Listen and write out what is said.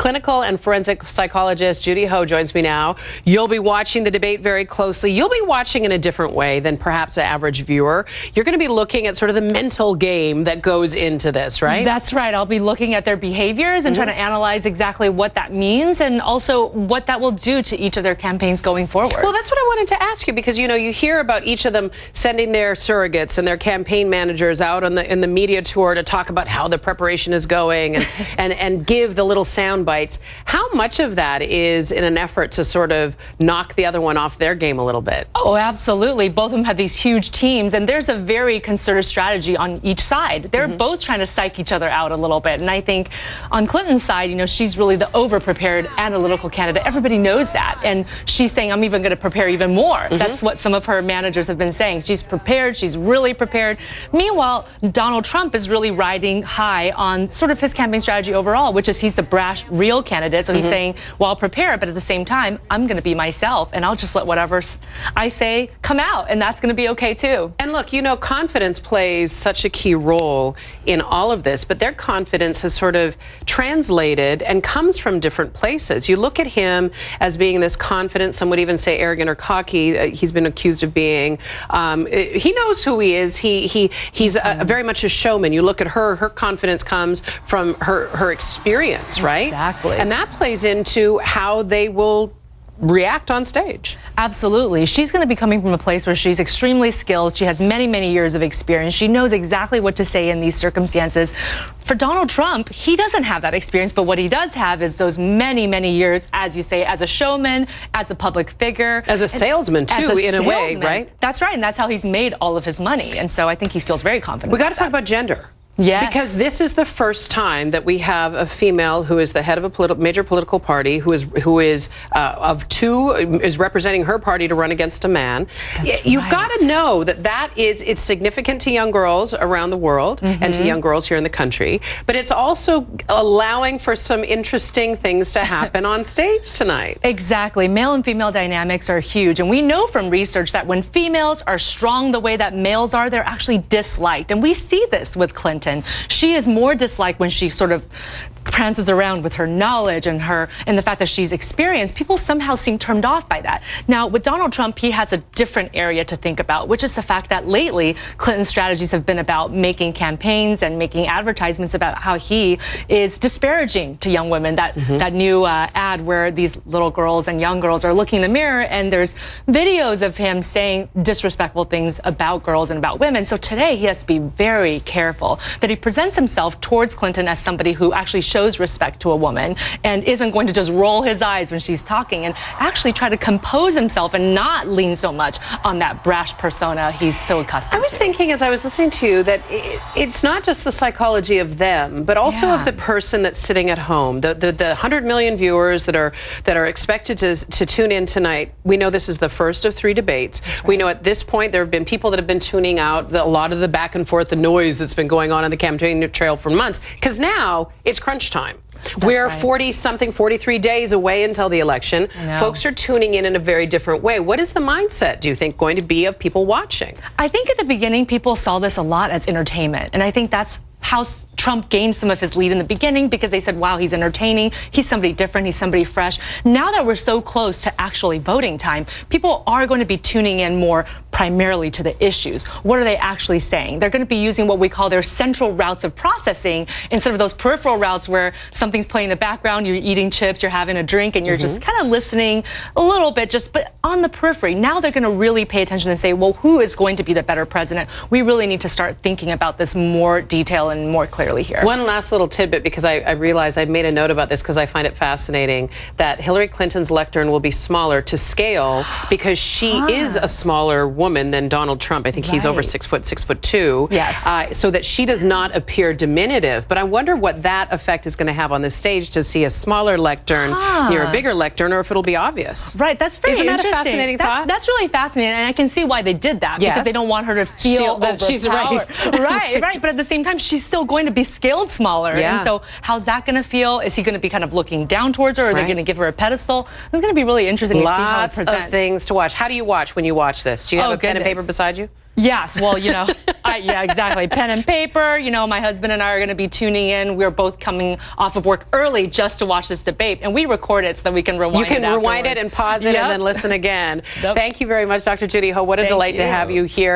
Clinical and forensic psychologist Judy Ho joins me now. You'll be watching the debate very closely. You'll be watching in a different way than perhaps an average viewer. You're going to be looking at sort of the mental game that goes into this, right? That's right. I'll be looking at their behaviors and trying to analyze exactly what that means and also what that will do to each of their campaigns going forward. Well, that's what I wanted to ask you, because, you know, you hear about each of them sending their surrogates and their campaign managers out on in the media tour to talk about how the preparation is going and give the little sound bites. How much of that is in an effort to sort of knock the other one off their game a little bit? Oh, absolutely. Both of them have these huge teams, and there's a very concerted strategy on each side. They're both trying to psych each other out a little bit. And I think on Clinton's side, you know, she's really the over-prepared analytical candidate. Everybody knows that. And she's saying, I'm even going to prepare even more. That's what some of her managers have been saying. She's prepared. She's really prepared. Meanwhile, Donald Trump is really riding high on sort of his campaign strategy overall, which is he's the brash, real candidate. So he's saying, well, I'll prepare, but at the same time, I'm going to be myself, and I'll just let whatever I say come out, and that's going to be okay too. And look, you know, confidence plays such a key role in all of this, but their confidence has sort of translated and comes from different places. You look at him as being this confident, some would even say arrogant or cocky. He's been accused of being. He knows who he is. He's very much a showman. You look at her confidence comes from her experience, right? Exactly. And that plays into how they will react on stage. Absolutely. She's going to be coming from a place where she's extremely skilled. She has many, many years of experience. She knows exactly what to say in these circumstances. For Donald Trump, he doesn't have that experience, but what he does have is those many, many years, as you say, as a showman, as a public figure. As a salesman, too, in a way, right? That's right, and that's how he's made all of his money, and so I think he feels very confident. We got to talk about gender. Yes. Because this is the first time that we have a female who is the head of a major political party, who is representing her party to run against a man. You've got to know that it's significant to young girls around the world and to young girls here in the country, but it's also allowing for some interesting things to happen on stage tonight. Exactly. Male and female dynamics are huge, and we know from research that when females are strong the way that males are, they're actually disliked, and we see this with Clinton. She is more disliked when she sort of prances around with her knowledge and the fact that she's experienced. People somehow seem turned off by that. Now, with Donald Trump, he has a different area to think about, which is the fact that lately Clinton's strategies have been about making campaigns and making advertisements about how he is disparaging to young women. That new ad where these little girls and young girls are looking in the mirror, and there's videos of him saying disrespectful things about girls and about women. So today he has to be very careful that he presents himself towards Clinton as somebody who actually shows respect to a woman and isn't going to just roll his eyes when she's talking, and actually try to compose himself and not lean so much on that brash persona he's so accustomed to. I was thinking as I was listening to you that it's not just the psychology of them, but also of the person that's sitting at home. The 100 million viewers that are expected to tune in tonight. We know this is the first of 3 debates. Right. We know at this point there have been people that have been tuning out a lot of the back and forth, the noise that's been going on in the campaign trail for months, because now it's crunch time. We're 43 days away until the election. Folks are tuning in a very different way. What is the mindset, do you think, going to be of people watching? I think at the beginning people saw this a lot as entertainment, and I think that's how Trump gained some of his lead in the beginning, because they said, wow, he's entertaining, he's somebody different, he's somebody fresh. Now that we're so close to actually voting time, people are going to be tuning in more primarily to the issues. What are they actually saying? They're going to be using what we call their central routes of processing instead of those peripheral routes where something's playing in the background, you're eating chips, you're having a drink, and you're just kind of listening a little bit, but on the periphery. Now they're going to really pay attention and say, well, who is going to be the better president? We really need to start thinking about this more detail and more clearly here. One last little tidbit, because I realize I made a note about this because I find it fascinating, that Hillary Clinton's lectern will be smaller to scale because she is a smaller woman than Donald Trump. I think he's over 6 foot, 6'2". Yes. So that she does not appear diminutive. But I wonder what that effect is going to have on the stage to see a smaller lectern near a bigger lectern, or if it'll be obvious. Right. That's very Isn't interesting. that a fascinating thought? That's really fascinating, and I can see why they did that, because they don't want her to feel that she's right. right. But at the same time, she's still going to be scaled smaller. And so how's that going to feel? Is he going to be kind of looking down towards her? Or are they going to give her a pedestal? It's going to be really interesting to see how it presents. Lots of things to watch. How do you watch when you watch this? Do you have a pen and paper beside you? Yes, well, yeah, exactly. Pen and paper. My husband and I are going to be tuning in. We're both coming off of work early just to watch this debate, and we record it so that we can rewind it. You can rewind it and pause it and then listen again. Thank you very much, Dr. Judy Ho. What a delight to have you here.